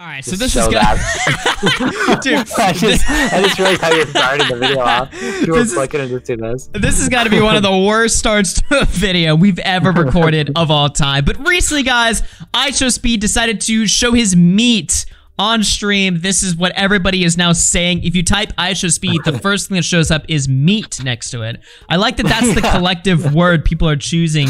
All right, so this is Dude, I just realized how you're starting the video off. This has got to be one of the worst starts to a video we've ever recorded of all time. But recently, guys, iShowSpeed decided to show his meat on stream. This is what everybody is now saying. If you type iShowSpeed, the first thing that shows up is meat next to it. I like that that's the collective word people are choosing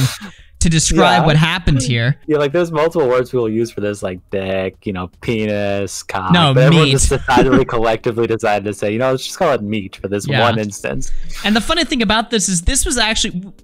to describe what happened here. Yeah, like there's multiple words people use for this, like dick, you know, penis, cock. No, but everyone meat. just decidedly collectively decided to say, you know, let's just call it meat for this one instance. And the funny thing about this is this was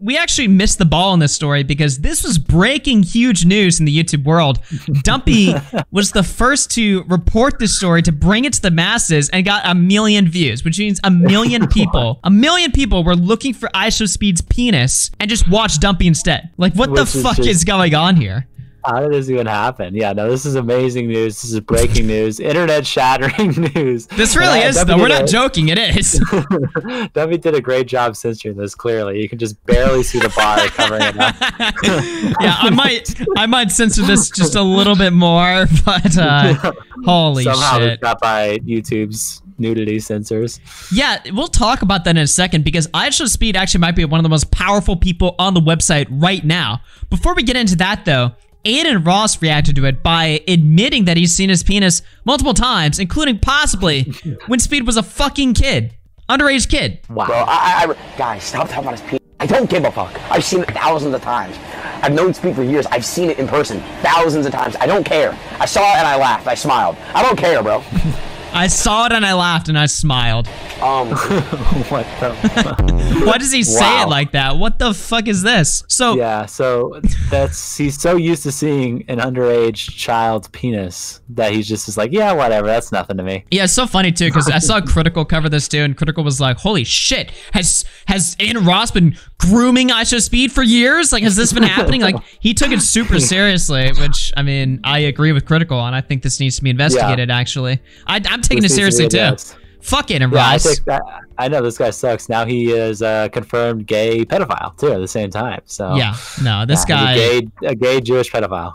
we actually missed the ball in this story because this was breaking huge news in the YouTube world. Dumpy was the first to report this story, to bring it to the masses, and got 1 million views, which means 1 million people, 1 million people were looking for iShowSpeed's penis and just watched Dumpy instead. Like, what the fuck is going on here? How did this even happen? Yeah, no, this is amazing news. This is breaking news, internet-shattering news. This really is, though. We're not joking. It is. Dumpy did a great job censoring this. Clearly, you can just barely see the bar covering it up. Yeah, I might censor this just a little bit more, but holy Somehow shit! It's got by YouTube's nudity censors. Yeah, we'll talk about that in a second because iShowSpeed actually might be one of the most powerful people on the website right now. Before we get into that, though, Aiden Ross reacted to it by admitting that he's seen his penis multiple times, including possibly when Speed was a fucking kid. Underage kid. Wow. Bro, guys, stop talking about his penis. I don't give a fuck. I've seen it thousands of times. I've known Speed for years. I've seen it in person thousands of times. I don't care. I saw it and I laughed. I smiled. I don't care, bro. I saw it and I laughed and I smiled. What the Why does he say it like that? What the fuck is this? So yeah, so he's so used to seeing an underage child's penis that he's just like, yeah, whatever, that's nothing to me. Yeah, it's so funny too because I saw Critical cover this too, and Critical was like, holy shit, has Aiden Ross been grooming iShowSpeed for years? Like, has this been happening? Like, he took it super seriously, which, I mean, I agree with Critical, and I think this needs to be investigated, actually. I'm taking it seriously, too. Fuck Aiden Ross. I know this guy sucks. Now he is a confirmed gay pedophile, too, at the same time. So yeah, no, this guy... a gay Jewish pedophile.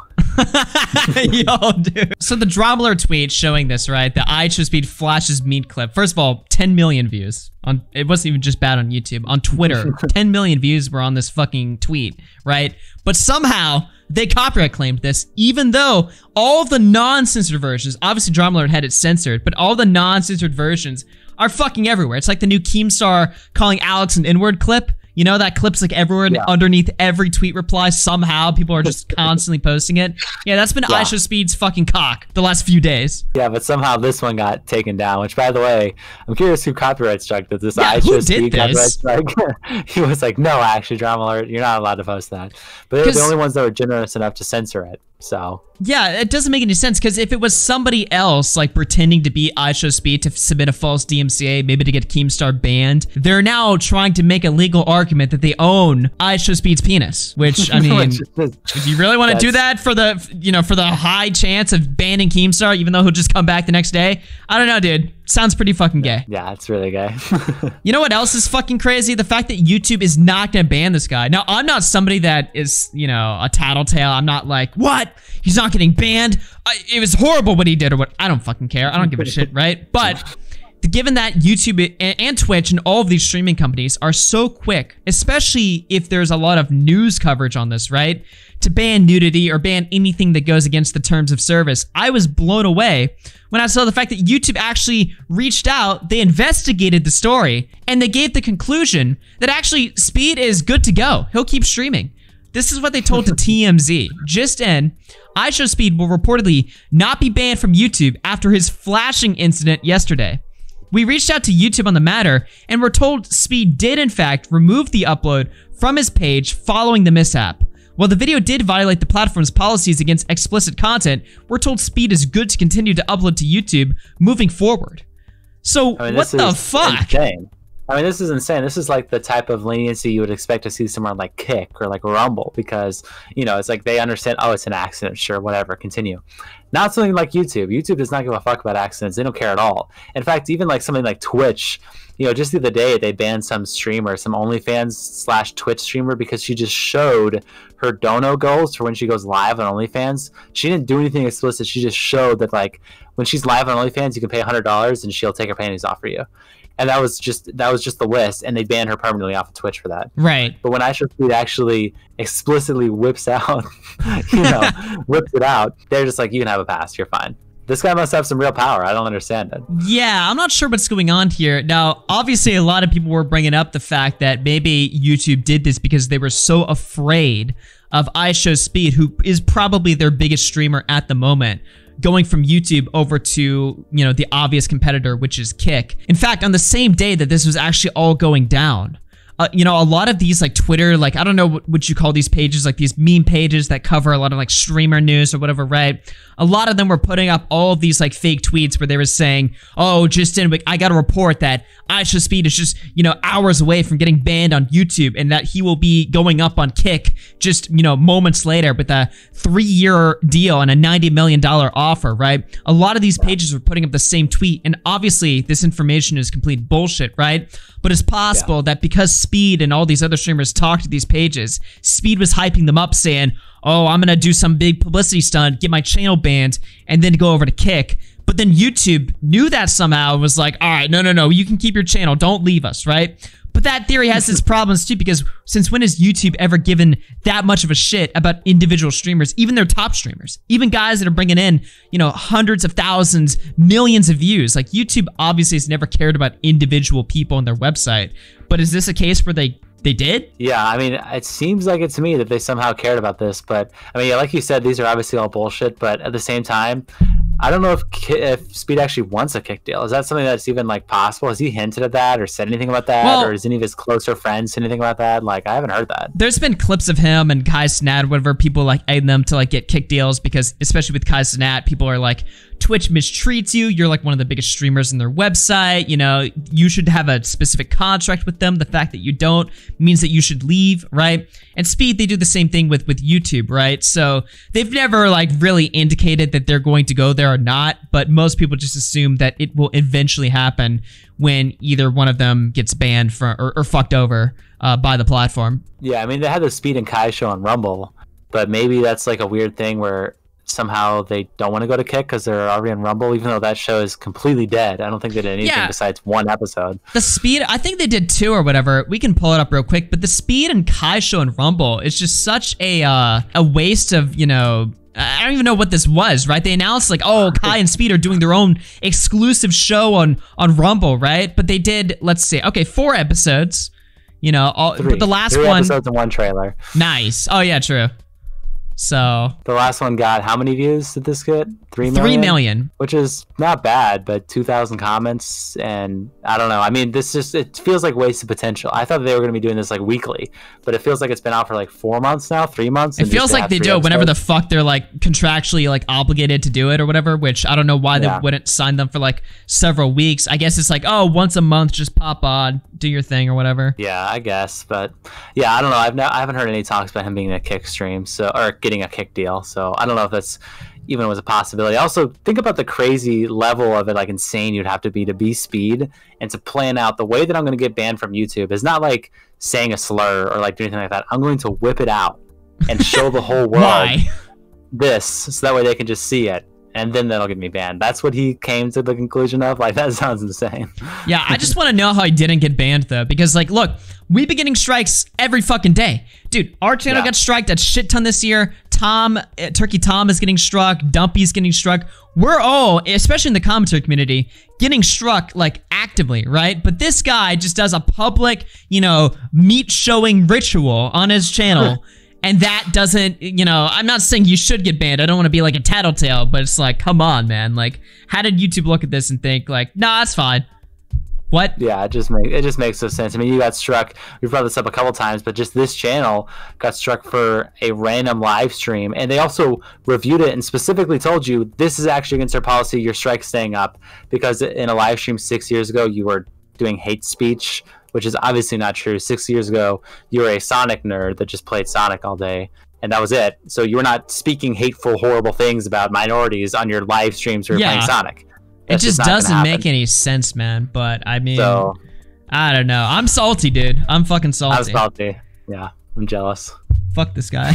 Yo, dude. So the Dromler tweet showing this, right? The iShowSpeed flashes meat clip. First of all, 10 million views. It wasn't even just bad on YouTube. On Twitter, 10 million views were on this fucking tweet, right? But somehow they copyright claimed this, even though all of the non-censored versions, obviously Dromler had it censored, but all the non-censored versions are fucking everywhere. It's like the new Keemstar calling Alex an N-word clip. You know, that clip's like everywhere underneath every tweet reply. Somehow people are just constantly posting it. Yeah, that's been iShowSpeed's fucking cock the last few days. Yeah, but somehow this one got taken down, which, by the way, I'm curious who copyright struck this. Yeah, iShowSpeed copyright strike. He was like, no, actually, Drama Alert, you're not allowed to post that. But they're the only ones that were generous enough to censor it. So yeah, it doesn't make any sense because if it was somebody else like pretending to be iShowSpeed to submit a false DMCA, maybe to get Keemstar banned, they're now trying to make a legal argument that they own iShowSpeed's penis. Which, I mean, if you really want to do that for the for the high chance of banning Keemstar, even though he'll just come back the next day, I don't know, dude. Sounds pretty fucking gay. Yeah, it's really gay. You know what else is fucking crazy? The fact that YouTube is not gonna ban this guy. Now, I'm not somebody that is, a tattletale. I'm not like, what? He's not getting banned. It was horrible what he did or what. I don't fucking care. I don't give a shit, right? But given that YouTube and Twitch and all of these streaming companies are so quick, especially if there's a lot of news coverage on this, right? To ban nudity or ban anything that goes against the terms of service, I was blown away when I saw the fact that YouTube actually reached out, they investigated the story, and they gave the conclusion that actually Speed is good to go. He'll keep streaming. This is what they told to TMZ. Just in, iShowSpeed will reportedly not be banned from YouTube after his flashing incident yesterday. We reached out to YouTube on the matter, and we're told Speed did in fact remove the upload from his page following the mishap. While the video did violate the platform's policies against explicit content, we're told Speed is good to continue to upload to YouTube moving forward. So, what the fuck? Insane. I mean, this is insane. This is like the type of leniency you would expect to see somewhere like Kick or like Rumble because, it's like they understand, oh, it's an accident, sure, whatever, continue. Not something like YouTube. YouTube does not give a fuck about accidents. They don't care at all. In fact, even like something like Twitch, you know, just the other day they banned some streamer, some OnlyFans / Twitch streamer, because she just showed her dono goals for when she goes live on OnlyFans. She didn't do anything explicit. She just showed that like when she's live on OnlyFans, you can pay $100 and she'll take her panties off for you. And that was just the list, and they banned her permanently off of Twitch for that. Right. But when iShowSpeed actually explicitly whips out, whips it out, they're just like, you can have a pass, you're fine. This guy must have some real power. I don't understand it. Yeah, I'm not sure what's going on here. Now, obviously, a lot of people were bringing up the fact that maybe YouTube did this because they were so afraid of iShowSpeed, who is probably their biggest streamer at the moment, going from YouTube over to, you know, the obvious competitor, which is Kick. In fact, on the same day that this was actually all going down, you know, a lot of these like Twitter, like, I don't know what you call these pages, like these meme pages that cover a lot of like streamer news or whatever, right? A lot of them were putting up all of these like fake tweets where they were saying, oh, just in, I got a report that iShowSpeed is just, you know, hours away from getting banned on YouTube, and that he will be going up on Kick just, you know, moments later with a 3-year deal and a $90 million offer, right? A lot of these pages were putting up the same tweet, and obviously this information is complete bullshit, right? But it's possible that because Speed and all these other streamers talked to these pages, Speed was hyping them up saying, oh, I'm gonna do some big publicity stunt, get my channel banned, and then go over to Kick. But then YouTube knew that somehow and was like, all right, no, you can keep your channel, don't leave us, right? But that theory has its problems too, because since when has YouTube ever given that much of a shit about individual streamers, even their top streamers, even guys that are bringing in, you know, hundreds of thousands, millions of views? Like, YouTube obviously has never cared about individual people on their website. But is this a case where they did? Yeah, I mean, it seems like it to me that they somehow cared about this. But I mean, yeah, like you said, these are obviously all bullshit. But at the same time, I don't know if Speed actually wants a Kick deal. Is that something that's even like possible? Has he hinted at that or said anything about that? Well, or is any of his closer friends said anything about that? Like, I haven't heard that. There's been clips of him and Kai Cenat, whatever, people like aiding them to like get Kick deals, because especially with Kai Cenat, people are like, Twitch mistreats you. You're like one of the biggest streamers on their website. You know, you should have a specific contract with them. The fact that you don't means that you should leave, right? And Speed, they do the same thing with YouTube, right? So they've never like really indicated that they're going to go there or not, but most people just assume that it will eventually happen when either one of them gets banned or fucked over by the platform. Yeah, I mean, they had the Speed and Kai show on Rumble, but maybe that's like a weird thing where somehow they don't want to go to Kick because they're already on Rumble, even though that show is completely dead. I don't think they did anything besides one episode. The Speed, I think they did 2 or whatever. We can pull it up real quick, but the Speed and Kai show on Rumble is just such a waste of, you know, I don't even know what this was, right? They announced like, oh, Kai and Speed are doing their own exclusive show on Rumble, right? But they did, let's see, okay, 4 episodes, you know, but the last 3 one, episodes and 1 trailer. Nice. Oh yeah, true. So the last one got how many views did this get? 3 million? 3 million. Which is not bad, but 2,000 comments, and I don't know. I mean, this just, it feels like wasted potential. I thought they were going to be doing this like weekly, but it feels like it's been out for like 4 months now, 3 months. It feels like they do it whenever the fuck they're like contractually like obligated to do it or whatever, which I don't know why they wouldn't sign them for like several weeks. I guess it's like, oh, once a month, just pop on, do your thing or whatever. Yeah, I guess, but yeah, I don't know. I haven't heard any talks about him being in a Kick stream, so, or getting a Kick deal, so I don't know if that's even was a possibility. Also, think about the crazy level of it, like insane you'd have to be Speed, and to plan out the way that I'm going to get banned from YouTube is not like saying a slur or like doing anything like that. I'm going to whip it out and show the whole world this, so that way they can just see it, and then that'll get me banned. That's what he came to the conclusion of. Like, that sounds insane. Yeah, I just want to know how he didn't get banned though, because like, look, we've been getting strikes every fucking day. Dude, our channel got striked a shit ton this year. Turkey Tom is getting struck. Dumpy's getting struck. We're all, especially in the commentary community, getting struck like actively, right? But this guy just does a public, you know, meat showing ritual on his channel. And that doesn't, you know, I'm not saying you should get banned. I don't want to be like a tattletale, but it's like, come on, man. Like, how did YouTube look at this and think like, nah, that's fine? What? Yeah, it just makes no sense. I mean, you got struck. We've brought this up a couple times, but just this channel got struck for a random live stream, and they also reviewed it and specifically told you this is actually against their policy. Your strike's staying up because in a live stream 6 years ago you were doing hate speech, which is obviously not true. 6 years ago you were a Sonic nerd that just played Sonic all day, and that was it. So you were not speaking hateful, horrible things about minorities on your live streams or playing Sonic. It just doesn't make any sense, man. But I mean, so, I don't know. I'm salty, dude. I'm fucking salty. I'm salty. Yeah, I'm jealous. Fuck this guy.